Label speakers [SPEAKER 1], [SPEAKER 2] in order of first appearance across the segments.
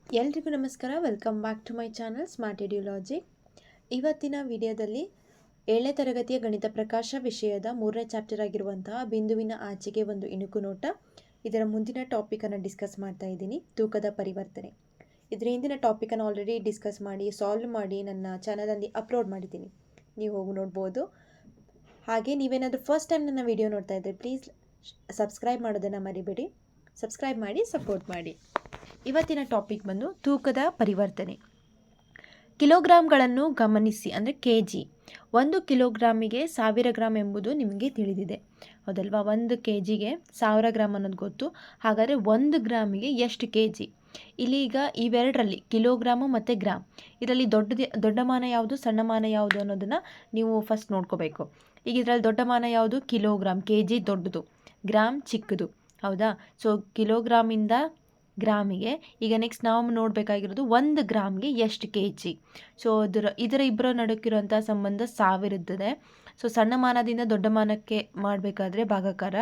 [SPEAKER 1] ಎಲ್ರಿಗೂ ನಮಸ್ಕಾರ. Welcome back to my channel smart edulogy. ಇವತ್ತಿನ ವಿಡಿಯೋದಲ್ಲಿ 7ನೇ ತರಗತಿಯ ಗಣಿತ ಪ್ರಕಾಶ ವಿಷಯದ 3ನೇ ಚಾಪ್ಟರ್ ಆಗಿರುವಂತಹ ಬಿಂದುವಿನ ಆಚೆಗೆ ಒಂದು ಇಣುಕು ನೋಟ, ಇದರ ಮುಂದಿನ ಟಾಪಿಕನ್ನು ಡಿಸ್ಕಸ್ ಮಾಡ್ತಾ ಇದ್ದೀನಿ. ತೂಕದ ಪರಿವರ್ತನೆ. ಇದರ ಹಿಂದಿನ ಟಾಪಿಕನ್ನು ಆಲ್ರೆಡಿ ಡಿಸ್ಕಸ್ ಮಾಡಿ ಸಾಲ್ವ್ ಮಾಡಿ ನನ್ನ ಚಾನಲಲ್ಲಿ ಅಪ್ಲೋಡ್ ಮಾಡಿದ್ದೀನಿ, ನೀವು ಹೋಗಿ ನೋಡ್ಬೋದು. ಹಾಗೆ ನೀವೇನಾದರೂ ಫಸ್ಟ್ ಟೈಮ್ ನನ್ನ ವಿಡಿಯೋ ನೋಡ್ತಾ ಇದ್ದರೆ ಪ್ಲೀಸ್ ಸಬ್ಸ್ಕ್ರೈಬ್ ಮಾಡೋದನ್ನು ಮರಿಬೇಡಿ. ಸಬ್ಸ್ಕ್ರೈಬ್ ಮಾಡಿ, ಸಪೋರ್ಟ್ ಮಾಡಿ. ಇವತ್ತಿನ ಟಾಪಿಕ್ ಬಂದು ತೂಕದ ಪರಿವರ್ತನೆ. ಕಿಲೋಗ್ರಾಮ್ಗಳನ್ನು ಗಮನಿಸಿ, ಅಂದರೆ kg. 1 ಕಿಲೋಗ್ರಾಮಿಗೆ 1000 ಗ್ರಾಮ್ ಎಂಬುದು ನಿಮಗೆ ತಿಳಿದಿದೆ, ಹೌದಲ್ವಾ? 1 kgಗೆ 1000 ಗ್ರಾಮ್ ಅನ್ನೋದು ಗೊತ್ತು. ಹಾಗಾದರೆ 1 ಗ್ರಾಮಿಗೆ ಎಷ್ಟು kg? ಇಲ್ಲಿ ಈಗ ಇವೆರಡರಲ್ಲಿ ಕಿಲೋಗ್ರಾಮು ಮತ್ತು ಗ್ರಾಮ್, ಇದರಲ್ಲಿ ದೊಡ್ಡ ಮಾನ ಯಾವುದು, ಸಣ್ಣ ಮಾನ ಯಾವುದು ಅನ್ನೋದನ್ನು ನೀವು ಫಸ್ಟ್ ನೋಡ್ಕೋಬೇಕು. ಈಗ ಇದರಲ್ಲಿ ದೊಡ್ಡ ಮಾನ ಯಾವುದು? ಕಿಲೋಗ್ರಾಮ್. kg ದೊಡ್ಡದು, ಗ್ರಾಮ್ ಚಿಕ್ಕದು, ಹೌದಾ? ಸೊ ಕಿಲೋಗ್ರಾಮಿಂದ ಗ್ರಾಮಿಗೆ. ಈಗ ನೆಕ್ಸ್ಟ್ ನಾವು ನೋಡಬೇಕಾಗಿರೋದು 1 ಗ್ರಾಮ್ಗೆ ಎಷ್ಟು kg. ಸೊ ಇದರ ಇಬ್ಬರ ನಡುಕಿರುವಂಥ ಸಂಬಂಧ 1000 ಇರ್ತದೆ. ಸೊ ಸಣ್ಣ ಮಾನದಿಂದ ದೊಡ್ಡ ಮಾನಕ್ಕೆ ಮಾಡಬೇಕಾದ್ರೆ ಭಾಗಾಕಾರ,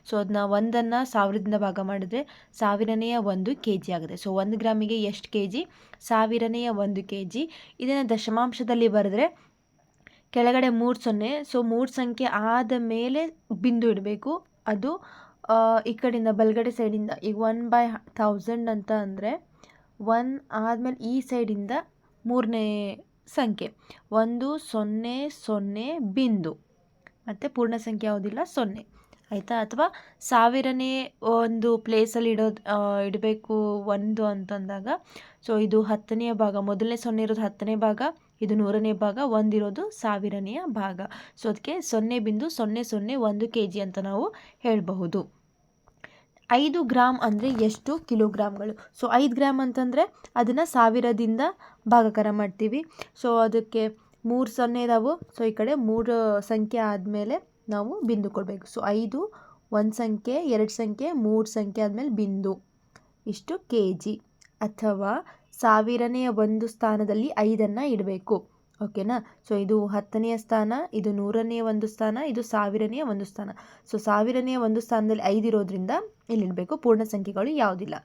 [SPEAKER 1] ಸೊ ಅದನ್ನ 1ಅನ್ನು 1000ದಿಂದ ಭಾಗ ಮಾಡಿದ್ರೆ 1000ನೇ 1 kg ಆಗುತ್ತೆ. ಸೊ 1 ಗ್ರಾಮಿಗೆ ಎಷ್ಟು kg? 1000ನೇ 1 kg. ಇದನ್ನು ದಶಮಾಂಶದಲ್ಲಿ ಬರೆದ್ರೆ ಕೆಳಗಡೆ 3 0. ಸೊ 3 ಸಂಖ್ಯೆ ಆದ ಮೇಲೆ ಬಿಂದು ಇಡಬೇಕು. ಅದು ಈ ಕಡೆಯಿಂದ ಬಲಗಡೆ ಸೈಡಿಂದ. ಈಗ 1/1000 ಅಂತ ಅಂದರೆ 1 ಆದಮೇಲೆ ಈ ಸೈಡಿಂದ 3ನೇ ಸಂಖ್ಯೆ 1 0 0 ಬಿಂದು, ಮತ್ತು ಪೂರ್ಣ ಸಂಖ್ಯೆ ಯಾವುದಿಲ್ಲ 0, ಆಯಿತಾ? ಅಥವಾ 1000ನೇ ಒಂದು ಪ್ಲೇಸಲ್ಲಿ ಇಡಬೇಕು 1 ಅಂತಂದಾಗ, ಸೊ ಇದು 10ನೇ ಭಾಗ, ಮೊದಲನೇ 0 ಇರೋದು 10ನೇ ಭಾಗ, ಇದು 100ನೇ ಭಾಗ, 1 ಇರೋದು 1000ನೇ ಭಾಗ. ಸೊ ಅದಕ್ಕೆ 0.001 kg ಅಂತ ನಾವು ಹೇಳಬಹುದು. 5 ಗ್ರಾಮ್ ಅಂದರೆ ಎಷ್ಟು ಕಿಲೋಗ್ರಾಮ್ಗಳು? ಸೊ 5 ಗ್ರಾಮ್ ಅಂತಂದರೆ ಅದನ್ನು 1000ದಿಂದ ಭಾಗಾಕಾರ ಮಾಡ್ತೀವಿ. ಸೊ ಅದಕ್ಕೆ 3 0 ಇದಾವೆ. ಸೊ ಈ ಕಡೆ 3 ಸಂಖ್ಯೆ ಆದಮೇಲೆ ನಾವು ಬಿಂದು ಕೊಡಬೇಕು. ಸೊ 5 1 ಸಂಖ್ಯೆ, 2 ಸಂಖ್ಯೆ, 3 ಸಂಖ್ಯೆ ಆದಮೇಲೆ ಬಿಂದು, ಇಷ್ಟು kg. ಅಥವಾ 1000ನೇ 1 ಸ್ಥಾನದಲ್ಲಿ 5ಅನ್ನು ಇಡಬೇಕು, ಓಕೆನಾ? ಸೊ ಇದು 10ನೇ ಸ್ಥಾನ, ಇದು 100ನೇ 1 ಸ್ಥಾನ, ಇದು 1000ನೇ 1 ಸ್ಥಾನ. ಸೊ 1000ನೇ 1 ಸ್ಥಾನದಲ್ಲಿ 5 ಇರೋದ್ರಿಂದ ಇಲ್ಲಿ ಇಡಬೇಕು. ಪೂರ್ಣ ಸಂಖ್ಯೆಗಳು ಯಾವುದಿಲ್ಲ.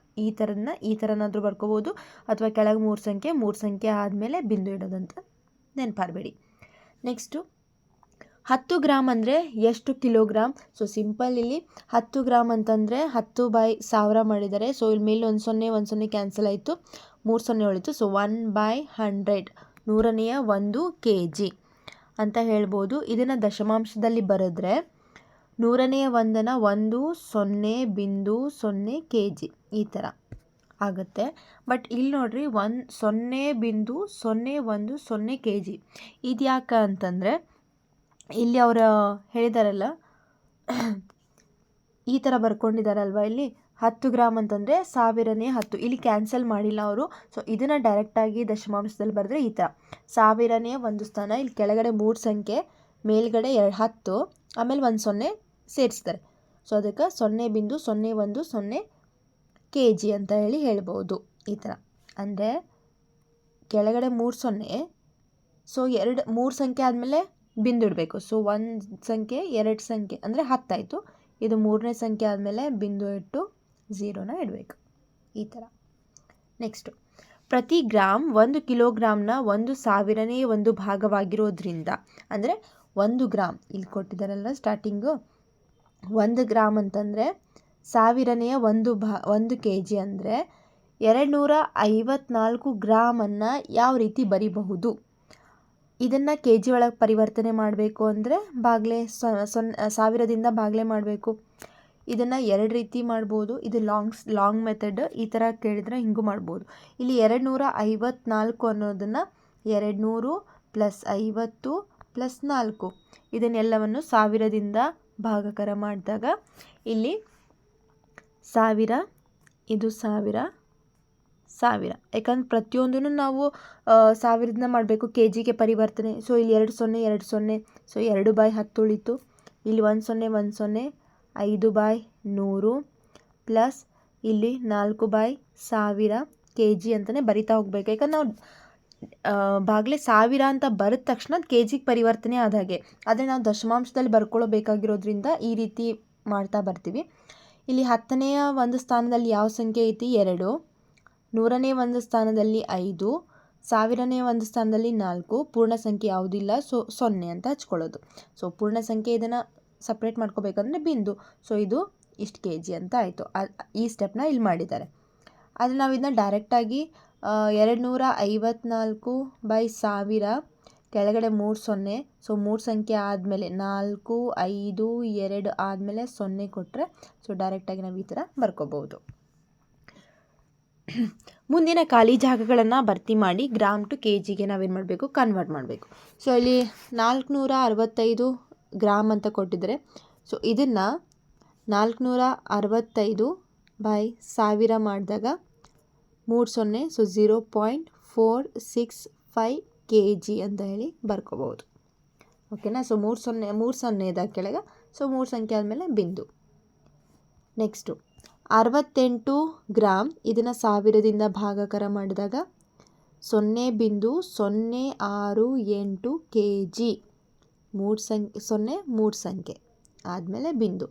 [SPEAKER 1] ಈ ಥರನಾದರೂ ಬರ್ಕೋಬೋದು, ಅಥವಾ ಕೆಳಗೆ 3 ಸಂಖ್ಯೆ ಆದಮೇಲೆ ಬಿಂದು ಇಡೋದಂತ ನೆನಪಾರಬೇಡಿ. ನೆಕ್ಸ್ಟು 10 ಗ್ರಾಮ್ ಅಂದರೆ ಎಷ್ಟು ಕಿಲೋಗ್ರಾಮ್? ಸೊ ಸಿಂಪಲ್, ಇಲ್ಲಿ 10 ಗ್ರಾಮ್ ಅಂತಂದರೆ 10/1000 ಮಾಡಿದ್ದಾರೆ. ಸೊ ಇಲ್ಲಿ ಮೇಲೆ 1 0 ಕ್ಯಾನ್ಸಲ್ ಆಯಿತು, 3 0 ಉಳಿತು. ಸೊ 1/100, 100ನೇ 1 kg ಅಂತ ಹೇಳ್ಬೋದು. ಇದನ್ನು ದಶಮಾಂಶದಲ್ಲಿ ಬರೆದ್ರೆ 100ನೇ 1 10.0 kg ಈ ಥರ ಆಗುತ್ತೆ. ಬಟ್ ಇಲ್ಲಿ ನೋಡ್ರಿ 0.01 kg. ಇದು ಯಾಕೆ ಅಂತಂದರೆ ಇಲ್ಲಿ ಅವರು ಹೇಳಿದಾರಲ್ಲ, ಈ ಥರ ಬರ್ಕೊಂಡಿದ್ದಾರಲ್ವ, ಇಲ್ಲಿ 10 ಗ್ರಾಮ್ ಅಂತಂದರೆ 1000ನೇ 10, ಇಲ್ಲಿ ಕ್ಯಾನ್ಸಲ್ ಮಾಡಿಲ್ಲ ಅವರು. ಸೊ ಇದನ್ನು ಡೈರೆಕ್ಟಾಗಿ ದಶಮಾಂಶದಲ್ಲಿ ಬರೆದ್ರೆ ಈ ಥರ 1000ನೇ 1 ಸ್ಥಾನ, ಇಲ್ಲಿ ಕೆಳಗಡೆ 3 ಸಂಖ್ಯೆ, ಮೇಲ್ಗಡೆ 10, ಆಮೇಲೆ 1 0 ಸೇರಿಸ್ತಾರೆ. ಸೊ ಅದಕ್ಕೆ 0.010 kg ಅಂತ ಹೇಳ್ಬೋದು. ಈ ಥರ ಅಂದರೆ ಕೆಳಗಡೆ 3 0, ಸೊ 3 ಸಂಖ್ಯೆ ಆದಮೇಲೆ ಬಿಂದು ಇಡಬೇಕು. ಸೊ 1 ಸಂಖ್ಯೆ, 2 ಸಂಖ್ಯೆ ಅಂದರೆ 10 ಆಯಿತು. ಇದು 3ನೇ ಸಂಖ್ಯೆ ಆದಮೇಲೆ ಬಿಂದು ಇಟ್ಟು 0ನ ಇಡಬೇಕು, ಈ ಥರ. ನೆಕ್ಸ್ಟು, ಪ್ರತಿ ಗ್ರಾಮ್ 1 ಕಿಲೋಗ್ರಾಮ್ನ 1/1000ನೇ 1 ಭಾಗವಾಗಿರೋದ್ರಿಂದ, ಅಂದರೆ 1 ಗ್ರಾಮ್ ಇಲ್ಲಿ ಕೊಟ್ಟಿದ್ದಾರಲ್ಲ ಸ್ಟಾರ್ಟಿಂಗು, 1 ಗ್ರಾಮ್ ಅಂತಂದರೆ 1000ನೇ 1 kg ಅಂದರೆ 254 ಗ್ರಾಮನ್ನು ಯಾವ ರೀತಿ ಬರಿಬಹುದು? ಇದನ್ನು kg ಒಳಗೆ ಪರಿವರ್ತನೆ ಮಾಡಬೇಕು ಅಂದರೆ ಬಾಗ್ಲೆ 1000ದಿಂದ ಬಾಗ್ಲೆ ಮಾಡಬೇಕು. ಇದನ್ನು 2 ರೀತಿ ಮಾಡ್ಬೋದು. ಇದು ಲಾಂಗ್ ಮೆಥಡ್. ಈ ಥರ ಕೇಳಿದರೆ ಹಿಂಗೂ ಮಾಡ್ಬೋದು. ಇಲ್ಲಿ 254 ಅನ್ನೋದನ್ನು 200 + 50 + 4, ಇದನ್ನೆಲ್ಲವನ್ನು 1000ದಿಂದ ಭಾಗಾಕಾರ ಮಾಡಿದಾಗ ಇಲ್ಲಿ 1000, ಇದು 1000, ಯಾಕಂದ್ರೆ ಪ್ರತಿಯೊಂದನ್ನು ನಾವು 1000ದಿಂದ ಮಾಡಬೇಕು kgಗೆ ಪರಿವರ್ತನೆ. ಸೊ ಇಲ್ಲಿ 2 0 2 0, ಸೊ 2/10 ಉಳಿತು. ಇಲ್ಲಿ 1 0 1 0, 5/100 ಪ್ಲಸ್ ಇಲ್ಲಿ 4/1000 kg ಅಂತಲೇ ಬರಿತಾ ಹೋಗಬೇಕು. ಯಾಕಂದ್ರೆ ನಾವು ಬಾಗ್ಲೆ 1000 ಅಂತ ಬರೆದ ತಕ್ಷಣ kgಗೆ ಪರಿವರ್ತನೆ ಆದಾಗೆ. ಆದರೆ ನಾವು ದಶಮಾಂಶದಲ್ಲಿ ಬರ್ಕೊಳ್ಳಬೇಕಾಗಿರೋದ್ರಿಂದ ಈ ರೀತಿ ಮಾಡ್ತಾ ಬರ್ತೀವಿ. ಇಲ್ಲಿ 10ನೇ 1 ಸ್ಥಾನದಲ್ಲಿ ಯಾವ ಸಂಖ್ಯೆ ಐತಿ? 2. ನೂರನೇ ಒಂದು ಸ್ಥಾನದಲ್ಲಿ 5, ಸಾವಿರನೇ ಒಂದು ಸ್ಥಾನದಲ್ಲಿ 4, ಪೂರ್ಣ ಸಂಖ್ಯೆ ಯಾವುದಿಲ್ಲ, ಸೊ 0 ಅಂತ ಹಚ್ಕೊಳ್ಳೋದು. ಸೊ ಪೂರ್ಣ ಸಂಖ್ಯೆ ಇದನ್ನು ಸಪ್ರೇಟ್ ಮಾಡ್ಕೋಬೇಕಂದ್ರೆ ಬಿಂದು. ಸೊ ಇದು ಇಷ್ಟು ಕೆ ಜಿ ಅಂತ ಆಯಿತು. ಈ ಸ್ಟೆಪ್ನ ಇಲ್ಲಿ ಮಾಡಿದ್ದಾರೆ. ಆದರೆ ನಾವು ಇದನ್ನ ಡೈರೆಕ್ಟಾಗಿ 254/1000 ಕೆಳಗಡೆ 3 0, ಸೊ 3 ಸಂಖ್ಯೆ ಆದಮೇಲೆ 4, 5, 2 ಆದಮೇಲೆ 0 ಕೊಟ್ಟರೆ ಸೊ ಡೈರೆಕ್ಟಾಗಿ ನಾವು ಈ ಥರ ಬರ್ಕೋಬೋದು. ಮುಂದಿನ ಖಾಲಿ ಜಾಗಗಳನ್ನು ಭರ್ತಿ ಮಾಡಿ ಗ್ರಾಮ್ ಟು ಕೆ ಜಿಗೆ ನಾವೇನು ಮಾಡಬೇಕು, ಕನ್ವರ್ಟ್ ಮಾಡಬೇಕು. ಸೊ ಇಲ್ಲಿ 465 ಗ್ರಾಮ್ ಅಂತ ಕೊಟ್ಟಿದ್ದಾರೆ. ಸೊ ಇದನ್ನು 465/1000 ಮಾಡಿದಾಗ 3 0, ಸೊ 0.465 ಕೆ ಜಿ ಅಂತ ಹೇಳಿ ಬರ್ಕೋಬೋದು. ಓಕೆನಾ. ಸೊ 3 0 ಇದ್ದಾಗ ಕೆಳಗೆ, ಸೊ 3 ಸಂಖ್ಯೆ ಆದಮೇಲೆ ಬಿಂದು. ನೆಕ್ಸ್ಟು 68 ಗ್ರಾಮ್, ಇದನ್ನು 1000ದಿಂದ ಭಾಗಾಕಾರ ಮಾಡಿದಾಗ 0.068 ಕೆ ಜಿ. 3 ಸಂಖ್ಯೆ ಆದಮೇಲೆ ಬಿಂದು.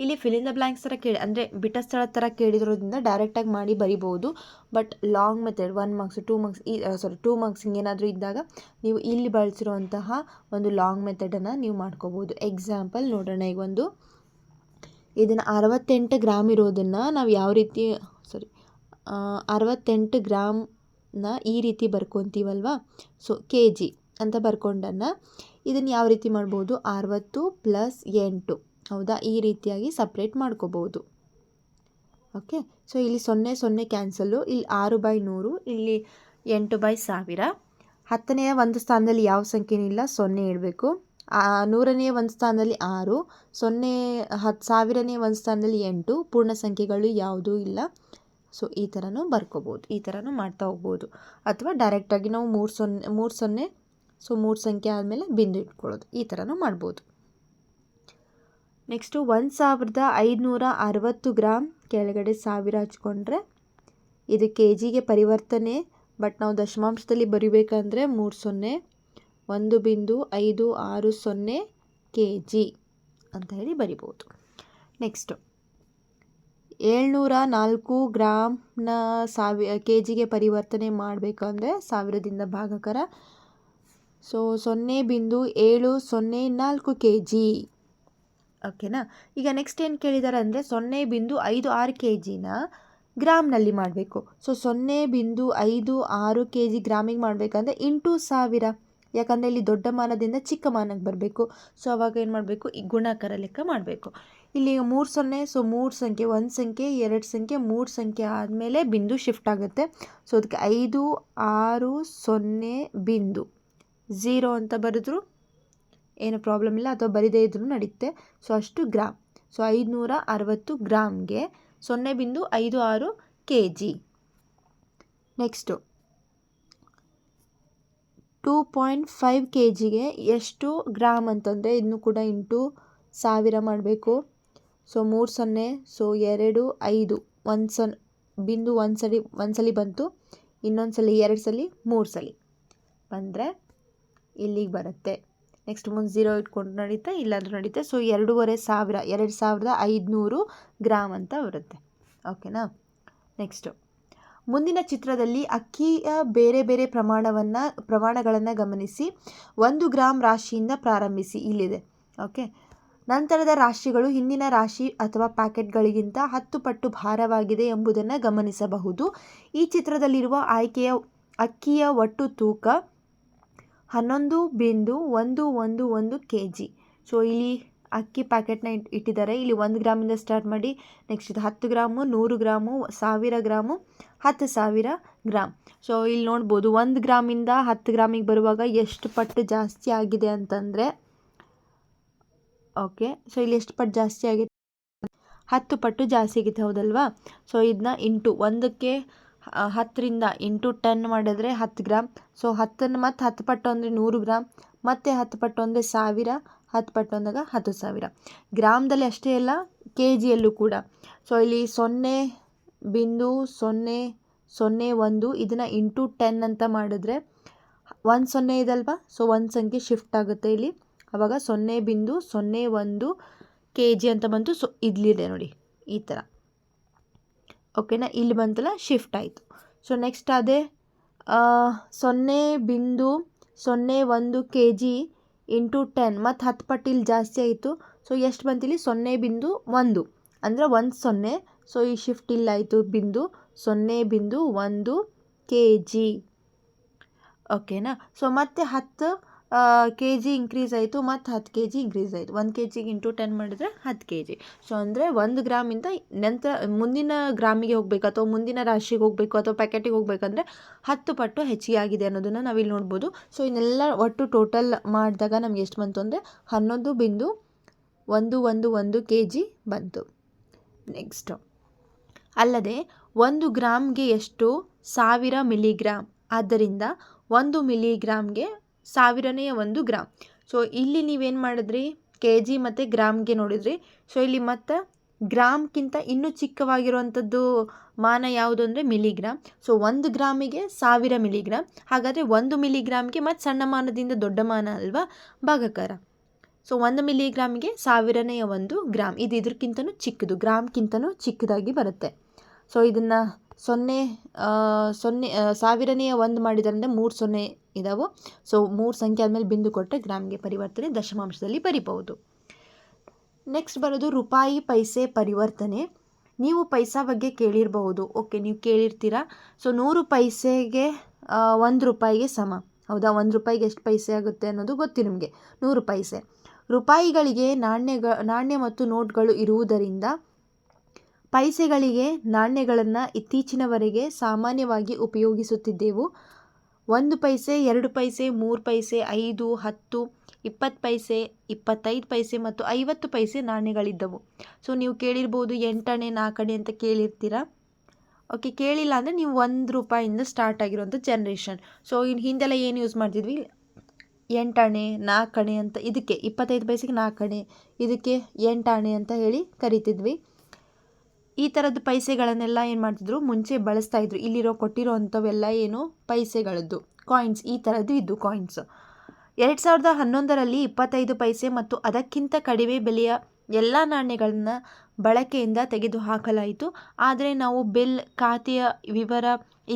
[SPEAKER 1] ಇಲ್ಲಿ ಫಿಲ್ ದ ಬ್ಲ್ಯಾಂಕ್ಸ್ ಥರ ಅಂದರೆ ಬಿಟ್ಟ ಸ್ಥಳ ಥರ ಕೇಳಿರೋದ್ರಿಂದ ಡೈರೆಕ್ಟಾಗಿ ಮಾಡಿ ಬರಿಬೋದು. But long method 1 marks 2 marks 2 marks ಏನಾದರೂ ಇದ್ದಾಗ ನೀವು ಇಲ್ಲಿ ಬಳಸಿರುವಂತಹ ಒಂದು ಲಾಂಗ್ ಮೆಥಡನ್ನು ನೀವು ಮಾಡ್ಕೋಬೋದು. ಎಕ್ಸಾಂಪಲ್ ನೋಡೋಣ. ಈಗ ಇದನ್ನು 68 ಗ್ರಾಮ್ ಇರೋದನ್ನು ನಾವು ಯಾವ ರೀತಿ 68 ಗ್ರಾಮ್ನ ಈ ರೀತಿ ಬರ್ಕೊತೀವಲ್ವ. ಸೊ ಕೆ ಜಿ ಅಂತ ಬರ್ಕೊಂಡನ್ನು ಇದನ್ನು ಯಾವ ರೀತಿ ಮಾಡ್ಬೋದು, 60 + 8, ಹೌದಾ, ಈ ರೀತಿಯಾಗಿ ಸಪ್ರೇಟ್ ಮಾಡ್ಕೋಬೋದು. ಓಕೆ. ಸೊ ಇಲ್ಲಿ 0 0 ಕ್ಯಾನ್ಸಲ್ಲು, ಇಲ್ಲಿ 6/100, ಇಲ್ಲಿ 8/1000. 10ನೇ ಒಂದು ಸ್ಥಾನದಲ್ಲಿ ಯಾವ ಸಂಖ್ಯೆನೂ ಇಲ್ಲ, 0 ಇಡಬೇಕು. 100ನೇ ಒಂದು ಸ್ಥಾನದಲ್ಲಿ 6, 10,000ನೇ ಒಂದು ಸ್ಥಾನದಲ್ಲಿ 8, ಪೂರ್ಣ ಸಂಖ್ಯೆಗಳು ಯಾವುದೂ ಇಲ್ಲ. ಸೊ ಈ ಥರನೂ ಬರ್ಕೋಬೋದು, ಈ ಥರನೂ ಮಾಡ್ತಾ ಹೋಗ್ಬೋದು. ಅಥವಾ ಡೈರೆಕ್ಟಾಗಿ ನಾವು 3 0, ಸೊ 3 ಸಂಖ್ಯೆ ಆದಮೇಲೆ ಬಿಂದು ಇಟ್ಕೊಳ್ಳೋದು, ಈ ಥರನೂ ಮಾಡ್ಬೋದು. ನೆಕ್ಸ್ಟು 1560 ಗ್ರಾಮ್ ಕೆಳಗಡೆ 1000 ಹಚ್ಕೊಂಡ್ರೆ ಇದು ಕೆ ಜಿಗೆ ಪರಿವರ್ತನೆ. ಬಟ್ ನಾವು ದಶಮಾಂಶದಲ್ಲಿ ಬರಿಬೇಕಂದ್ರೆ 3 0, 1.560 ಕೆ ಜಿ ಅಂತ ಹೇಳಿ ಬರಿಬೋದು. ನೆಕ್ಸ್ಟು 704 ಗ್ರಾಮ್ನ ಕೆ ಜಿಗೆ ಪರಿವರ್ತನೆ ಮಾಡಬೇಕಂದ್ರೆ 1000ದಿಂದ ಭಾಗಾಕಾರ, ಸೊ 0.704 ಕೆ ಜಿ. ಓಕೆನಾ. ಈಗ ನೆಕ್ಸ್ಟ್ ಏನು ಕೇಳಿದ್ದಾರೆ ಅಂದರೆ 0.56 ಕೆ ಜಿನ ಗ್ರಾಮ್ನಲ್ಲಿ ಮಾಡಬೇಕು. ಸೊ 0.56 ಕೆ ಜಿ ಗ್ರಾಮಿಗೆ ಮಾಡಬೇಕಂದ್ರೆ ಇಂಟು 1000, ಯಾಕಂದರೆ ಇಲ್ಲಿ ದೊಡ್ಡ ಮಾನದಿಂದ ಚಿಕ್ಕ ಮಾನಕ್ಕೆ ಬರಬೇಕು. ಸೊ ಅವಾಗ ಏನು ಮಾಡಬೇಕು, ಈ ಗುಣಾಕಾರ ಲೆಕ್ಕ ಮಾಡಬೇಕು. ಇಲ್ಲಿ 3 0, ಸೊ 3 ಸಂಖ್ಯೆ, 1 ಸಂಖ್ಯೆ, 2 ಸಂಖ್ಯೆ, 3 ಸಂಖ್ಯೆ ಆದಮೇಲೆ ಬಿಂದು ಶಿಫ್ಟ್ ಆಗುತ್ತೆ. ಸೊ ಅದಕ್ಕೆ 560.0 ಅಂತ ಬರೆದ್ರು ಏನು ಪ್ರಾಬ್ಲಮ್ ಇಲ್ಲ, ಅಥವಾ ಬರಿದೇ ಇದ್ರೂ ನಡೆಯುತ್ತೆ. ಸೊ ಅಷ್ಟು gram. So 560 ಗ್ರಾಮ್ಗೆ 0.56 K G. Next 2.5 K ಜಿಗೆ ಎಷ್ಟು ಗ್ರಾಮ್ ಅಂತಂದರೆ ಇದನ್ನು ಕೂಡ ಇಂಟು 1000 ಮಾಡಬೇಕು. ಸೊ 3 0, ಸೊ 2 5, 1 0 ಬಿಂದು ಒಂದ್ಸಲಿ ಬಂತು, ಇನ್ನೊಂದು ಸಲ 2 ಸಲ 3 ಸಲ ಬಂದರೆ ಇಲ್ಲಿಗೆ ಬರುತ್ತೆ. ನೆಕ್ಸ್ಟ್ ಮುಂದೆ 0 ಇಟ್ಕೊಂಡು ನಡೀತಾ, ಇಲ್ಲಾಂದ್ರೂ ನಡೀತೆ. ಸೊ 2500 ಗ್ರಾಮ್ ಅಂತ ಬರುತ್ತೆ. ಓಕೆನಾ. ನೆಕ್ಸ್ಟು ಮುಂದಿನ ಚಿತ್ರದಲ್ಲಿ ಅಕ್ಕಿಯ ಬೇರೆ ಬೇರೆ ಪ್ರಮಾಣಗಳನ್ನು ಗಮನಿಸಿ. 1 ಗ್ರಾಮ್ ರಾಶಿಯಿಂದ ಪ್ರಾರಂಭಿಸಿ, ಇಲ್ಲಿದೆ. ಓಕೆ. ನಂತರದ ರಾಶಿಗಳು ಹಿಂದಿನ ರಾಶಿ ಅಥವಾ ಪ್ಯಾಕೆಟ್ಗಳಿಗಿಂತ 10 ಪಟ್ಟು ಭಾರವಾಗಿದೆ ಎಂಬುದನ್ನು ಗಮನಿಸಬಹುದು. ಈ ಚಿತ್ರದಲ್ಲಿರುವ ಅಕ್ಕಿಯ ಒಟ್ಟು ತೂಕ 11.111 ಕೆ ಜಿ. ಸೊ ಇಲ್ಲಿ ಅಕ್ಕಿ ಪ್ಯಾಕೆಟ್ನ ಇಟ್ಟಿದ್ದಾರೆ. ಇಲ್ಲಿ 1 ಗ್ರಾಮಿಂದ ಸ್ಟಾರ್ಟ್ ಮಾಡಿ ನೆಕ್ಸ್ಟ್ ಇದು 10 gram, 100 gram, 1000 gram, 10,000 gram. So ಇಲ್ಲಿ ನೋಡ್ಬೋದು 1 ಗ್ರಾಮಿಂದ 10 ಗ್ರಾಮಿಗೆ ಬರುವಾಗ ಎಷ್ಟು ಪಟ್ಟು ಜಾಸ್ತಿ ಆಗಿದೆ ಅಂತಂದರೆ, ಓಕೆ, ಸೊ ಇಲ್ಲಿ ಎಷ್ಟು ಪಟ್ಟು ಜಾಸ್ತಿ ಆಗಿದೆ, 10 ಪಟ್ಟು ಜಾಸ್ತಿ ಆಗಿದೆ, ಹೌದಲ್ವಾ. ಸೊ ಇದನ್ನ ಇಂಟು 1ಕ್ಕೆ 10ರಿಂದ ಇಂಟು 10 ಮಾಡಿದ್ರೆ 10 ಗ್ರಾಮ್. ಸೊ 10 ಮತ್ತು 10 ಪಟ್ಟು ಅಂದರೆ 100 ಗ್ರಾಮ್, ಮತ್ತು 10 ಪಟ್ಟು ಅಂದರೆ 1000, 10 ಪಟ್ಟು ಅಂದಾಗ 10,000 ಗ್ರಾಮ್ದಲ್ಲಿ ಅಷ್ಟೇ ಅಲ್ಲ, ಕೆ ಜಿಯಲ್ಲೂ ಕೂಡ. ಸೊ ಇಲ್ಲಿ 0.001 ಇದನ್ನು ಇಂಟು 10 ಅಂತ ಮಾಡಿದ್ರೆ 1 0 ಇದಲ್ವಾ. ಸೊ 1 ಸಂಖ್ಯೆ ಶಿಫ್ಟ್ ಆಗುತ್ತೆ ಇಲ್ಲಿ, ಆವಾಗ 0.01 ಕೆ ಜಿ ಅಂತ ಬಂತು. ಸೊ ಇಲ್ಲಿದೆ ನೋಡಿ ಈ ಥರ. ಓಕೆನಾ. ಇಲ್ಲಿ ಬಂತಲ್ಲ, ಶಿಫ್ಟ್ ಆಯಿತು. ಸೊ ನೆಕ್ಸ್ಟ್ ಅದೇ 0.01 kg ಇಂಟು 10 ಮತ್ತು 10 ಪಟ್ಟಿಲಿ ಜಾಸ್ತಿ ಆಯಿತು. ಸೊ ಎಷ್ಟು ಬಂತಿಲ್ಲಿ 0.1 ಅಂದರೆ 1 ಸೊ ಈ ಶಿಫ್ಟ್ ಇಲ್ಲ ಆಯಿತು ಬಿಂದು 0.1 kg. ಓಕೆನಾ. ಸೊ ಮತ್ತೆ 10 kg ಇನ್ಕ್ರೀಸ್ ಆಯಿತು ಮತ್ತು 10 kg ಇನ್ಕ್ರೀಸ್ ಆಯಿತು. 1 kg ಇಂಟು 10 ಮಾಡಿದರೆ 10 kg. ಸೊ ಅಂದರೆ 1 ಗ್ರಾಮಿಂದ ನಂತರ ಮುಂದಿನ ಗ್ರಾಮಿಗೆ ಹೋಗಬೇಕು ಅಥವಾ ಮುಂದಿನ ರಾಶಿಗೆ ಹೋಗಬೇಕು ಅಥವಾ ಪ್ಯಾಕೆಟಿಗೆ ಹೋಗ್ಬೇಕಂದ್ರೆ 10 ಪಟ್ಟು ಹೆಚ್ಚಿಗೆ ಆಗಿದೆ ಅನ್ನೋದನ್ನು ನಾವಿಲ್ಲಿ ನೋಡ್ಬೋದು. ಸೊ ಇನ್ನೆಲ್ಲ ಒಟ್ಟು ಟೋಟಲ್ ಮಾಡಿದಾಗ ನಮ್ಗೆ ಎಷ್ಟು ಬಂತು ಅಂದರೆ 11.111 kg ಬಂತು. ನೆಕ್ಸ್ಟು ಅಲ್ಲದೆ 1 ಗ್ರಾಮ್ಗೆ ಎಷ್ಟು 1000 ಮಿಲಿಗ್ರಾಮ್. ಆದ್ದರಿಂದ 1 ಮಿಲಿಗ್ರಾಮ್ಗೆ 1000ನೇ ಗ್ರಾಮ್. ಸೊ ಇಲ್ಲಿ ನೀವೇನು ಮಾಡಿದ್ರಿ kg ಮತ್ತು ಗ್ರಾಮ್ಗೆ ನೋಡಿದ್ರಿ. ಸೊ ಇಲ್ಲಿ ಮತ್ತು ಗ್ರಾಮ್ಗಿಂತ ಇನ್ನೂ ಚಿಕ್ಕವಾಗಿರುವಂಥದ್ದು ಮಾನ ಯಾವುದು ಅಂದರೆ ಮಿಲಿಗ್ರಾಮ್. ಸೊ 1 ಗ್ರಾಮಿಗೆ 1000 ಮಿಲಿಗ್ರಾಮ್. ಹಾಗಾದರೆ 1 ಮಿಲಿಗ್ರಾಮ್ಗೆ ಮತ್ತು ಸಣ್ಣ ಮಾನದಿಂದ ದೊಡ್ಡ ಮಾನ ಅಲ್ವಾ ಭಾಗಾಕಾರ. So 1 ಮಿಲಿಗ್ರಾಮ್ಗೆ 1000ನೇ gram. ಇದು ಇದಕ್ಕಿಂತನೂ ಚಿಕ್ಕದು, ಗ್ರಾಮ್ಗಿಂತನೂ ಚಿಕ್ಕದಾಗಿ ಬರುತ್ತೆ. ಸೊ ಇದನ್ನು 1000ನೇ ಮಾಡಿದಾರಂದರೆ 3 0 ಇದಾವೆ. ಸೊ 3 ಸಂಖ್ಯೆ ಆದಮೇಲೆ ಬಿಂದು ಕೊಟ್ಟರೆ ಗ್ರಾಮ್ಗೆ ಪರಿವರ್ತನೆ ದಶಮಾಂಶದಲ್ಲಿ ಬರಿಬಹುದು. ನೆಕ್ಸ್ಟ್ ಬರೋದು ರೂಪಾಯಿ ಪೈಸೆ ಪರಿವರ್ತನೆ. ನೀವು ಪೈಸಾ ಬಗ್ಗೆ ಕೇಳಿರಬಹುದು. ಓಕೆ, ನೀವು ಕೇಳಿರ್ತೀರಾ. ಸೊ 100 ಪೈಸೆಗೆ 1 ರೂಪಾಯಿಗೆ ಸಮ. ಹೌದಾ, 1 ರೂಪಾಯಿಗೆ ಎಷ್ಟು ಪೈಸೆ ಆಗುತ್ತೆ ಅನ್ನೋದು ಗೊತ್ತು ನಿಮಗೆ. 100 ಪೈಸೆ. ರೂಪಾಯಿಗಳಿಗೆ ನಾಣ್ಯ ಮತ್ತು ನೋಟ್ಗಳು ಇರುವುದರಿಂದ ಪೈಸೆಗಳಿಗೆ ನಾಣ್ಯಗಳನ್ನು ಇತ್ತೀಚಿನವರೆಗೆ ಸಾಮಾನ್ಯವಾಗಿ ಉಪಯೋಗಿಸುತ್ತಿದ್ದೆವು. 1 ಪೈಸೆ, 2 ಪೈಸೆ, 3 ಪೈಸೆ, 5, 10, 20 ಪೈಸೆ, 25 ಪೈಸೆ ಮತ್ತು 50 ಪೈಸೆ ನಾಣ್ಯಗಳಿದ್ದವು. ಸೊ ನೀವು ಕೇಳಿರ್ಬೋದು 8 ಆಣೆ 4 ಆಣೆ ಅಂತ ಕೇಳಿರ್ತೀರಾ. ಓಕೆ, ಕೇಳಿಲ್ಲ ಅಂದರೆ ನೀವು 1 ರೂಪಾಯಿಂದ ಸ್ಟಾರ್ಟ್ ಆಗಿರುವಂಥ ಜನ್ರೇಷನ್. ಸೊ ಇನ್ನು ಹಿಂದೆಲ್ಲ ಏನು ಯೂಸ್ ಮಾಡ್ತಿದ್ವಿ, 8 ಆಣೆ 4 ಆಣೆ ಅಂತ. ಇದಕ್ಕೆ 25 ಪೈಸೆಗೆ 4 ಆಣೆ, ಇದಕ್ಕೆ 8 ಆಣೆ ಅಂತ ಹೇಳಿ ಕರಿತಿದ್ವಿ. ಈ ಥರದ್ದು ಪೈಸೆಗಳನ್ನೆಲ್ಲ ಏನು ಮಾಡ್ತಿದ್ರು ಮುಂಚೆ ಬಳಸ್ತಾಯಿದ್ರು. ಇಲ್ಲಿರೋ ಕೊಟ್ಟಿರೋ ಅಂಥವೆಲ್ಲ ಏನು ಪೈಸೆಗಳದ್ದು ಕಾಯಿನ್ಸ್, ಈ ಥರದ್ದು ಇದ್ದು ಕಾಯಿನ್ಸ್. 2011ರಲ್ಲಿ 25 ಪೈಸೆ ಮತ್ತು ಅದಕ್ಕಿಂತ ಕಡಿಮೆ ಬೆಲೆಯ ಎಲ್ಲ ನಾಣ್ಯಗಳನ್ನು ಬಳಕೆಯಿಂದ ತೆಗೆದುಹಾಕಲಾಯಿತು. ಆದರೆ ನಾವು ಬಿಲ್, ಖಾತೆಯ ವಿವರ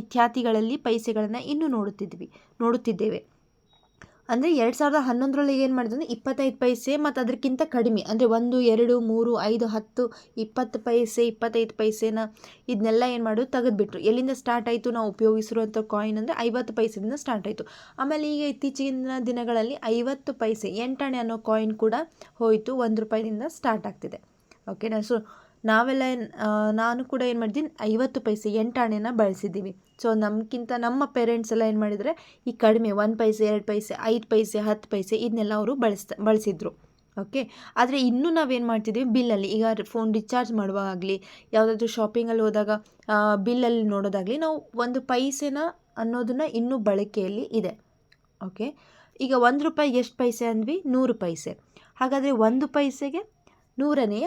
[SPEAKER 1] ಇತ್ಯಾದಿಗಳಲ್ಲಿ ಪೈಸೆಗಳನ್ನು ಇನ್ನೂ ನೋಡುತ್ತಿದ್ದೇವೆ. ಅಂದರೆ 2011ರಲ್ಲಿ ಏನು ಮಾಡಿದ್ರು ಅಂದರೆ 25 ಪೈಸೆ ಮತ್ತು ಅದಕ್ಕಿಂತ ಕಡಿಮೆ ಅಂದರೆ 1, 2, 3, 5, 10, 20 ಪೈಸೆ, 25 ಪೈಸೆನ ಇದನ್ನೆಲ್ಲ ಏನು ಮಾಡೋದು ತೆಗೆದುಬಿಟ್ರು. ಎಲ್ಲಿಂದ ಸ್ಟಾರ್ಟ್ ಆಯಿತು ನಾವು ಉಪಯೋಗಿಸಿರುವಂಥ ಕಾಯಿನ್ ಅಂದರೆ 50 ಪೈಸೆದಿಂದ ಸ್ಟಾರ್ಟ್ ಆಯಿತು. ಆಮೇಲೆ ಈಗ ಇತ್ತೀಚಿನ ದಿನಗಳಲ್ಲಿ 50 ಪೈಸೆ 8 ಆಣೆ ಅನ್ನೋ ಕಾಯಿನ್ ಕೂಡ ಹೋಯಿತು, 1 ರೂಪಾಯಿದಿಂದ ಸ್ಟಾರ್ಟ್ ಆಗ್ತಿದೆ. ಓಕೆನಾ. ಸೊ ನಾವೆಲ್ಲ ನಾನು ಕೂಡ ಏನು ಮಾಡಿದ್ದೀನಿ 50 ಪೈಸೆ 8 ಆಣೆನ ಬಳಸಿದ್ದೀವಿ. ಸೊ ನಮಗಿಂತ ನಮ್ಮ ಪೇರೆಂಟ್ಸ್ ಎಲ್ಲ ಏನು ಮಾಡಿದರೆ ಈ ಕಡಿಮೆ 1 ಪೈಸೆ 2 ಪೈಸೆ 5 ಪೈಸೆ 10 ಪೈಸೆ ಇದನ್ನೆಲ್ಲ ಅವರು ಬಳಸಿದ್ರು. ಓಕೆ, ಆದರೆ ಇನ್ನೂ ನಾವೇನು ಮಾಡ್ತಿದ್ದೀವಿ ಬಿಲ್ಲಲ್ಲಿ, ಈಗ ಫೋನ್ ರಿಚಾರ್ಜ್ ಮಾಡುವಾಗಲಿ ಯಾವುದಾದ್ರೂ ಶಾಪಿಂಗಲ್ಲಿ ಹೋದಾಗ ಬಿಲ್ಲಲ್ಲಿ ನೋಡೋದಾಗಲಿ ನಾವು 1 ಪೈಸೆನ ಅನ್ನೋದನ್ನು ಇನ್ನೂ ಬಳಕೆಯಲ್ಲಿ ಇದೆ. ಓಕೆ, ಈಗ 1 ರೂಪಾಯಿಗೆ ಎಷ್ಟು ಪೈಸೆ ಅಂದ್ವಿ 100 ಪೈಸೆ. ಹಾಗಾದರೆ 1 ಪೈಸೆಗೆ 100ನೇ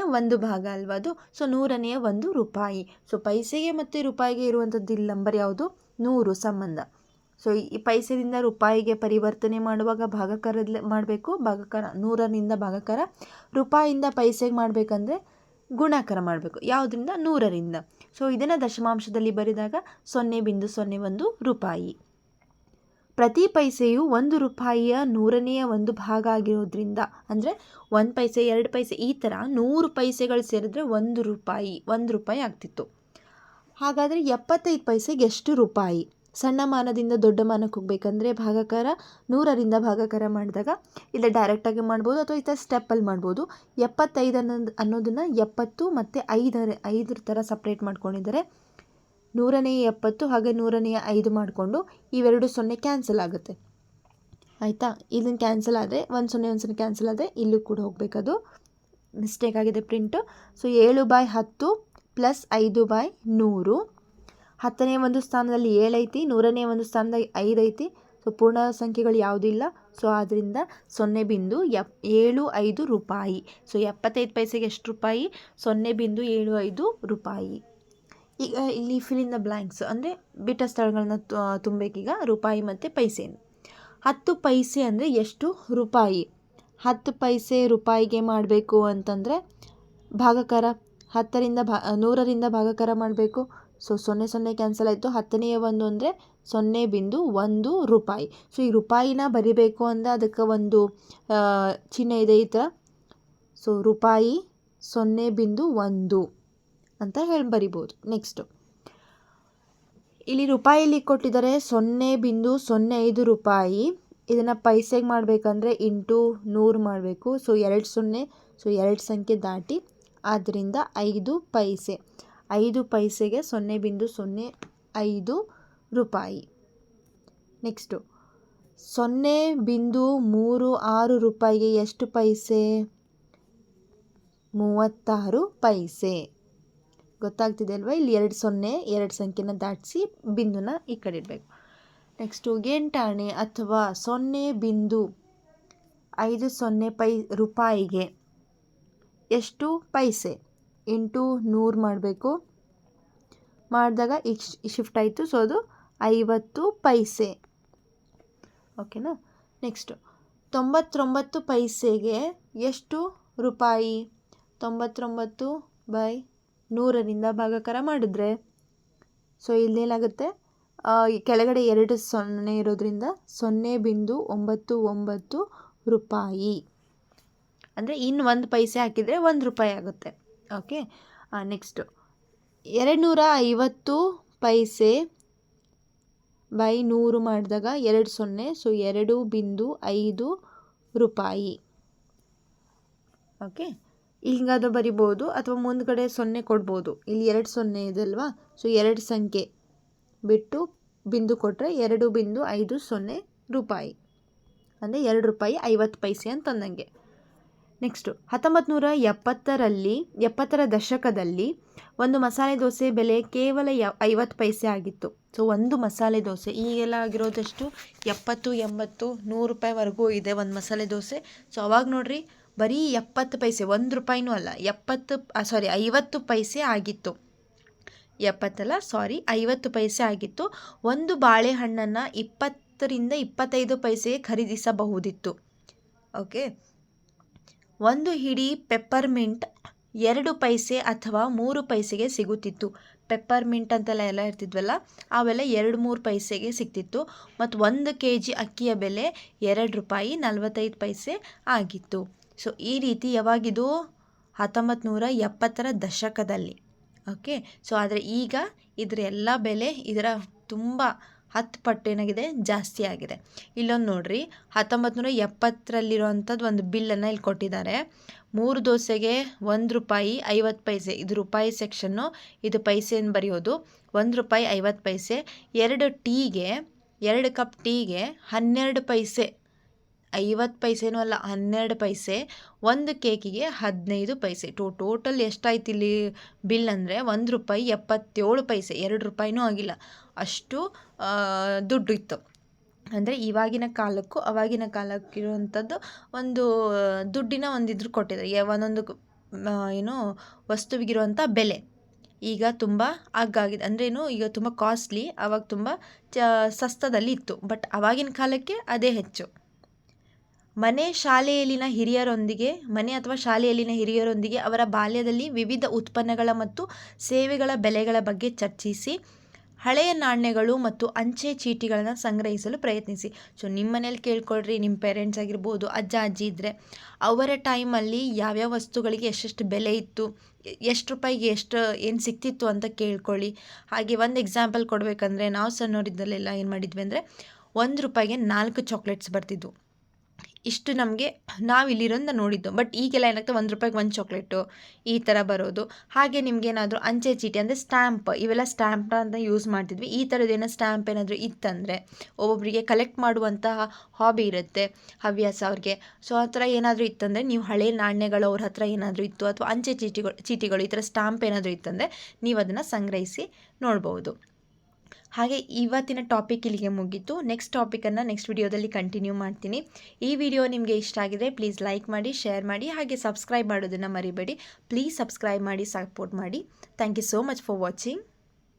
[SPEAKER 1] ಭಾಗ ಅಲ್ವಾ ಅದು. ಸೊ 100ನೇ ರೂಪಾಯಿ. ಸೊ ಪೈಸೆಗೆ ಮತ್ತು ರೂಪಾಯಿಗೆ ಇರುವಂಥದ್ದು ಇಲ್ಲಿ ನಂಬರ್ ಯಾವುದು 100 ಸಂಬಂಧ. ಸೊ ಈ ಪೈಸೆದಿಂದ ರೂಪಾಯಿಗೆ ಪರಿವರ್ತನೆ ಮಾಡುವಾಗ ಭಾಗಾಕಾರದಲ್ಲಿ ಮಾಡಬೇಕು. ಭಾಗಾಕಾರ 100ರಿಂದ ಭಾಗಾಕಾರ. ರೂಪಾಯಿಯಿಂದ ಪೈಸೆಗೆ ಮಾಡಬೇಕಂದ್ರೆ ಗುಣಾಕಾರ ಮಾಡಬೇಕು. ಯಾವುದರಿಂದ 100ರಿಂದ. ಸೊ ಇದನ್ನು ದಶಮಾಂಶದಲ್ಲಿ ಬರೆದಾಗ 0.01 ರೂಪಾಯಿ. ಪ್ರತಿ ಪೈಸೆಯು 1 ರೂಪಾಯಿಯ 100ನೇ ಭಾಗ ಆಗಿರೋದ್ರಿಂದ ಅಂದರೆ 1 ಪೈಸೆ 2 ಪೈಸೆ ಈ ಥರ 100 ಪೈಸೆಗಳು ಸೇರಿದ್ರೆ 1 ರೂಪಾಯಿ ಆಗ್ತಿತ್ತು. ಹಾಗಾದರೆ 75 ಪೈಸೆಗೆ ಎಷ್ಟು ರೂಪಾಯಿ? ಸಣ್ಣ ಮಾನದಿಂದ ದೊಡ್ಡ ಮಾನಕ್ಕೆ ಹೋಗಬೇಕಂದ್ರೆ ಭಾಗಾಕಾರ 100ರಿಂದ ಭಾಗಾಕಾರ ಮಾಡಿದಾಗ ಇಲ್ಲ ಡೈರೆಕ್ಟಾಗಿ ಮಾಡ್ಬೋದು ಅಥವಾ ಈ ಥರ ಸ್ಟೆಪ್ಪಲ್ಲಿ ಮಾಡ್ಬೋದು. 75 ಅನ್ನೋದನ್ನು 70 ಮತ್ತು 5 ಥರ ಸಪ್ರೇಟ್ ಮಾಡ್ಕೊಂಡಿದ್ದಾರೆ. 100ನೇ 70 ಹಾಗೆ 100ನೇ 5 ಮಾಡಿಕೊಂಡು ಇವೆರಡು 0 ಕ್ಯಾನ್ಸಲ್ ಆಗುತ್ತೆ. ಆಯಿತಾ, ಇದನ್ನು ಕ್ಯಾನ್ಸಲ್ ಆದರೆ 1 0 ಕ್ಯಾನ್ಸಲ್ ಆದರೆ ಇಲ್ಲೂ ಕೂಡ ಹೋಗಬೇಕದು, ಮಿಸ್ಟೇಕ್ ಆಗಿದೆ ಪ್ರಿಂಟು. So 7/10 plus 5/100. 10ನೇ ಸ್ಥಾನದಲ್ಲಿ 7 ಐತಿ, 100ನೇ ಸ್ಥಾನದಲ್ಲಿ 5 ಐತಿ. ಸೊ ಪೂರ್ಣ ಸಂಖ್ಯೆಗಳು ಯಾವುದೂ ಇಲ್ಲ. ಸೊ ಆದ್ದರಿಂದ 0.75 ರೂಪಾಯಿ. ಸೊ 75 ಪೈಸೆಗೆ ಎಷ್ಟು ರೂಪಾಯಿ 0.75 ರೂಪಾಯಿ. ಈಗ ಇಲ್ಲಿ ಫಿಲ್ ಇನ್ ದ ಬ್ಲ್ಯಾಂಕ್ಸ್ ಅಂದರೆ ಬಿಟ್ಟ ಸ್ಥಳಗಳನ್ನ ತುಂಬಬೇಕೀಗ ರೂಪಾಯಿ ಮತ್ತು ಪೈಸೆಯನ್ನು. 10 ಪೈಸೆ ಅಂದರೆ ಎಷ್ಟು ರೂಪಾಯಿ? 10 ಪೈಸೆ ರೂಪಾಯಿಗೆ ಮಾಡಬೇಕು ಅಂತಂದರೆ ಭಾಗಾಕಾರ 100ರಿಂದ ಭಾಗಾಕಾರ ಮಾಡಬೇಕು. ಸೊ 0 ಕ್ಯಾನ್ಸಲ್ ಆಯಿತು. 10ನೇ 1 ಅಂದರೆ 0.1 ರೂಪಾಯಿ. ಸೊ ಈ ರೂಪಾಯಿನ ಬರಿಬೇಕು ಅಂದರೆ ಅದಕ್ಕೆ ಒಂದು ಚಿಹ್ನೆ ಇದೆ ಈ ಥರ. ಸೊ ರೂಪಾಯಿ 0.1 ಅಂತ ಬರಿಬೋದು. ನೆಕ್ಸ್ಟು ಇಲ್ಲಿ ರೂಪಾಯಿಲಿ ಕೊಟ್ಟಿದ್ದಾರೆ 0.05 ರೂಪಾಯಿ. ಇದನ್ನು ಪೈಸೆಗೆ ಮಾಡಬೇಕಂದ್ರೆ ಇಂಟು 100 ಮಾಡಬೇಕು. ಸೊ 2 0, ಸೊ 2 ಸಂಖ್ಯೆ ದಾಟಿ, ಆದ್ದರಿಂದ 5 ಪೈಸೆ. 5 ಪೈಸೆಗೆ 0.05 ರೂಪಾಯಿ. ನೆಕ್ಸ್ಟು 0.36 ರೂಪಾಯಿಗೆ ಎಷ್ಟು ಪೈಸೆ? 36 ಪೈಸೆ. ಗೊತ್ತಾಗ್ತಿದೆ ಅಲ್ವಾ? ಇಲ್ಲಿ 2 0, 2 ಸಂಖ್ಯೆನ ದಾಟಿಸಿ ಬಿಂದುನ ಈ ಕಡೆ ಇಡಬೇಕು. ನೆಕ್ಸ್ಟು 8 ಅಥವಾ 0.50 ರೂಪಾಯಿಗೆ ಎಷ್ಟು ಪೈಸೆ? ಇಂಟು 100 ಮಾಡಬೇಕು. ಮಾಡಿದಾಗ ಶಿಫ್ಟ್ ಆಯಿತು. ಸೊ ಅದು 50 ಪೈಸೆ. ಓಕೆನಾ? ನೆಕ್ಸ್ಟು 99 ಪೈಸೆಗೆ ಎಷ್ಟು ರೂಪಾಯಿ? 99/100ರಿಂದ ಭಾಗಾಕಾರ ಮಾಡಿದ್ರೆ ಸೊ ಇಲ್ಲೇನಾಗುತ್ತೆ, ಕೆಳಗಡೆ 2 0 ಇರೋದ್ರಿಂದ 0.99 ರೂಪಾಯಿ. ಅಂದರೆ ಇನ್ನು 1 ಪೈಸೆ ಹಾಕಿದರೆ 1 ರೂಪಾಯಿ ಆಗುತ್ತೆ. ಓಕೆ. ನೆಕ್ಸ್ಟು 250 ಪೈಸೆ ಬೈ 100 ಮಾಡಿದಾಗ 2 0, ಸೊ 2.5 ರೂಪಾಯಿ. ಓಕೆ. ಹಿಂಗಾದ್ರೂ ಬರಿಬೋದು ಅಥವಾ ಮುಂದ್ಗಡೆ 0 ಕೊಡ್ಬೋದು. ಇಲ್ಲಿ 2 0 ಇದೆ ಅಲ್ವಾ? ಸೊ 2 ಸಂಖ್ಯೆ ಬಿಟ್ಟು ಬಿಂದು ಕೊಟ್ಟರೆ 2.50 ರೂಪಾಯಿ, ಅಂದರೆ 2 ರೂಪಾಯಿ 50 ಪೈಸೆ ಅಂತಂದಂಗೆ. ನೆಕ್ಸ್ಟು 1970ರ ದಶಕದಲ್ಲಿ ಒಂದು ಮಸಾಲೆ ದೋಸೆ ಬೆಲೆ ಕೇವಲ 50 ಪೈಸೆ ಆಗಿತ್ತು. ಸೊ ಒಂದು ಮಸಾಲೆ ದೋಸೆ ಈಗೆಲ್ಲ ಆಗಿರೋದಷ್ಟು 70, 80, 100 ರೂಪಾಯಿವರೆಗೂ ಇದೆ ಒಂದು ಮಸಾಲೆ ದೋಸೆ. ಸೊ ಅವಾಗ ನೋಡ್ರಿ ಬರೀ 70 ಪೈಸೆ, 1 ರೂಪಾಯಿನೂ ಅಲ್ಲ, 50 ಪೈಸೆ ಆಗಿತ್ತು. 50 ಪೈಸೆ ಆಗಿತ್ತು. ಒಂದು ಬಾಳೆಹಣ್ಣನ್ನು 20ರಿಂದ 25 ಪೈಸೆಗೆ ಖರೀದಿಸಬಹುದಿತ್ತು. ಓಕೆ. ಒಂದು ಹಿಡಿ ಪೆಪ್ಪರ್ಮಿಂಟ್ 2 ಪೈಸೆ ಅಥವಾ 3 ಪೈಸೆಗೆ ಸಿಗುತ್ತಿತ್ತು. ಪೆಪ್ಪರ್ಮಿಂಟ್ ಅಂತೆಲ್ಲ ಇರ್ತಿದ್ವಲ್ಲ, ಅವೆಲ್ಲ 2-3 ಪೈಸೆಗೆ ಸಿಗ್ತಿತ್ತು. ಮತ್ತು 1 kg ಅಕ್ಕಿಯ ಬೆಲೆ 2 ರೂಪಾಯಿ 45 ಪೈಸೆ ಆಗಿತ್ತು. ಸೊ ಈ ರೀತಿ ಯಾವಾಗಿದು? 1970ರ ದಶಕದಲ್ಲಿ. ಓಕೆ. ಸೊ ಆದರೆ ಈಗ ಇದರ ಎಲ್ಲ ಬೆಲೆ ಇದರ ತುಂಬ 10 ಪಟ್ಟು ಏನಾಗಿದೆ, ಜಾಸ್ತಿ ಆಗಿದೆ. ಇಲ್ಲೊಂದು ನೋಡ್ರಿ, 1970ರಲ್ಲಿರುವಂಥದ್ದು ಒಂದು ಬಿಲ್ಲನ್ನು ಇಲ್ಲಿ ಕೊಟ್ಟಿದ್ದಾರೆ. 3 ದೋಸೆಗೆ 1 ರೂಪಾಯಿ 50 ಪೈಸೆ. ಇದು ರೂಪಾಯಿ ಸೆಕ್ಷನ್ನು, ಇದು ಪೈಸೆಯನ್ನು ಬರೆಯೋದು. 1 ರೂಪಾಯಿ 50 ಪೈಸೆ. 2 ಕಪ್ ಟೀಗೆ 12 ಪೈಸೆ. 50 ಪೈಸೆನೂ ಅಲ್ಲ, 12 ಪೈಸೆ. 1 ಕೇಕಿಗೆ 15 ಪೈಸೆ. ಟೋಟಲ್ ಎಷ್ಟಾಯ್ತು ಇಲ್ಲಿ ಬಿಲ್ ಅಂದರೆ 1 ರೂಪಾಯಿ 77 ಪೈಸೆ. 2 ರೂಪಾಯಿನೂ ಆಗಿಲ್ಲ, ಅಷ್ಟು ದುಡ್ಡು ಇತ್ತು. ಅಂದರೆ ಇವಾಗಿನ ಕಾಲಕ್ಕೂ ಅವಾಗಿನ ಕಾಲಕ್ಕಿರುವಂಥದ್ದು ಒಂದು ದುಡ್ಡಿನ ಒಂದಿದ್ರು ಕೊಟ್ಟಿದ್ದಾರೆ. ಒಂದೊಂದು ವಸ್ತುವಿಗಿರುವಂಥ ಬೆಲೆ ಈಗ ತುಂಬ ಆಗಿದೆ. ಅಂದ್ರೇನು, ಈಗ ತುಂಬ ಕಾಸ್ಟ್ಲಿ, ಆವಾಗ ತುಂಬ ಸಸ್ತದಲ್ಲಿ ಇತ್ತು. ಬಟ್ ಆವಾಗಿನ ಕಾಲಕ್ಕೆ ಅದೇ ಹೆಚ್ಚು. ಮನೆ ಅಥವಾ ಶಾಲೆಯಲ್ಲಿನ ಹಿರಿಯರೊಂದಿಗೆ ಅವರ ಬಾಲ್ಯದಲ್ಲಿ ವಿವಿಧ ಉತ್ಪನ್ನಗಳ ಮತ್ತು ಸೇವೆಗಳ ಬೆಲೆಗಳ ಬಗ್ಗೆ ಚರ್ಚಿಸಿ ಹಳೆಯ ನಾಣ್ಯಗಳು ಮತ್ತು ಅಂಚೆ ಚೀಟಿಗಳನ್ನು ಸಂಗ್ರಹಿಸಲು ಪ್ರಯತ್ನಿಸಿ. ಸೊ ನಿಮ್ಮ ಮನೇಲಿ ಕೇಳ್ಕೊಳ್ರಿ, ನಿಮ್ಮ ಪೇರೆಂಟ್ಸ್ ಆಗಿರ್ಬೋದು, ಅಜ್ಜ ಅಜ್ಜಿ ಇದ್ದರೆ ಅವರ ಟೈಮಲ್ಲಿ ಯಾವ್ಯಾವ ವಸ್ತುಗಳಿಗೆ ಎಷ್ಟೆಷ್ಟು ಬೆಲೆ ಇತ್ತು, ಎಷ್ಟು ರೂಪಾಯಿಗೆ ಏನು ಸಿಕ್ತಿತ್ತು ಅಂತ ಕೇಳ್ಕೊಳ್ಳಿ. ಹಾಗೆ ಒಂದು ಎಕ್ಸಾಂಪಲ್ ಕೊಡಬೇಕಂದ್ರೆ, ನಾವು ಸಣ್ಣವರಿದ್ದಲ್ಲೆಲ್ಲ ಏನು ಮಾಡಿದ್ವಿ ಅಂದರೆ 1 ರೂಪಾಯಿಗೆ 4 ಚಾಕ್ಲೇಟ್ಸ್ ಬರ್ತಿದ್ವು. ಇಷ್ಟು ನಮಗೆ ನಾವು ಇಲ್ಲಿರೋದನ್ನ ನೋಡಿದ್ದು. ಬಟ್ ಈಗೆಲ್ಲ ಏನಾಗ್ತದೆ, 1 ರೂಪಾಯಿಗೆ 1 ಚಾಕ್ಲೇಟು ಈ ಥರ ಬರೋದು. ಹಾಗೆ ನಿಮಗೇನಾದರೂ ಅಂಚೆ ಚೀಟಿ ಅಂದರೆ ಸ್ಟ್ಯಾಂಪ್, ಇವೆಲ್ಲ ಸ್ಟ್ಯಾಂಪ್ ಅಂತ ಯೂಸ್ ಮಾಡ್ತಿದ್ವಿ. ಈ ಥರದ್ದೇನೋ ಸ್ಟ್ಯಾಂಪ್ ಏನಾದರೂ ಇತ್ತಂದರೆ, ಒಬ್ಬೊಬ್ಬರಿಗೆ ಕಲೆಕ್ಟ್ ಮಾಡುವಂತಹ ಹಾಬಿ ಇರುತ್ತೆ, ಹವ್ಯಾಸ ಅವ್ರಿಗೆ. ಸೊ ಆ ಥರ ಏನಾದರೂ ಇತ್ತಂದರೆ, ನೀವು ಹಳೆ ನಾಣ್ಯಗಳು ಅವ್ರ ಹತ್ರ ಏನಾದರೂ ಇತ್ತು, ಅಥವಾ ಅಂಚೆ ಚೀಟಿಗಳು ಈ ಥರ ಸ್ಟ್ಯಾಂಪ್ ಏನಾದರೂ ಇತ್ತಂದರೆ ನೀವು ಅದನ್ನು ಸಂಗ್ರಹಿಸಿ ನೋಡ್ಬೋದು. ಹಾಗೆ ಇವತ್ತಿನ ಟಾಪಿಕ್ ಇಲ್ಲಿಗೆ ಮುಗೀತು. ನೆಕ್ಸ್ಟ್ ಟಾಪಿಕನ್ನು ನೆಕ್ಸ್ಟ್ ವಿಡಿಯೋದಲ್ಲಿ ಕಂಟಿನ್ಯೂ ಮಾಡ್ತೀನಿ. ಈ ವಿಡಿಯೋ ನಿಮಗೆ ಇಷ್ಟ ಆಗಿದೆ ಪ್ಲೀಸ್ ಲೈಕ್ ಮಾಡಿ, ಶೇರ್ ಮಾಡಿ, ಹಾಗೆ ಸಬ್ಸ್ಕ್ರೈಬ್ ಮಾಡೋದನ್ನು ಮರಿಬೇಡಿ. ಪ್ಲೀಸ್ ಸಬ್ಸ್ಕ್ರೈಬ್ ಮಾಡಿ, ಸಪೋರ್ಟ್ ಮಾಡಿ. Thank you so much for watching.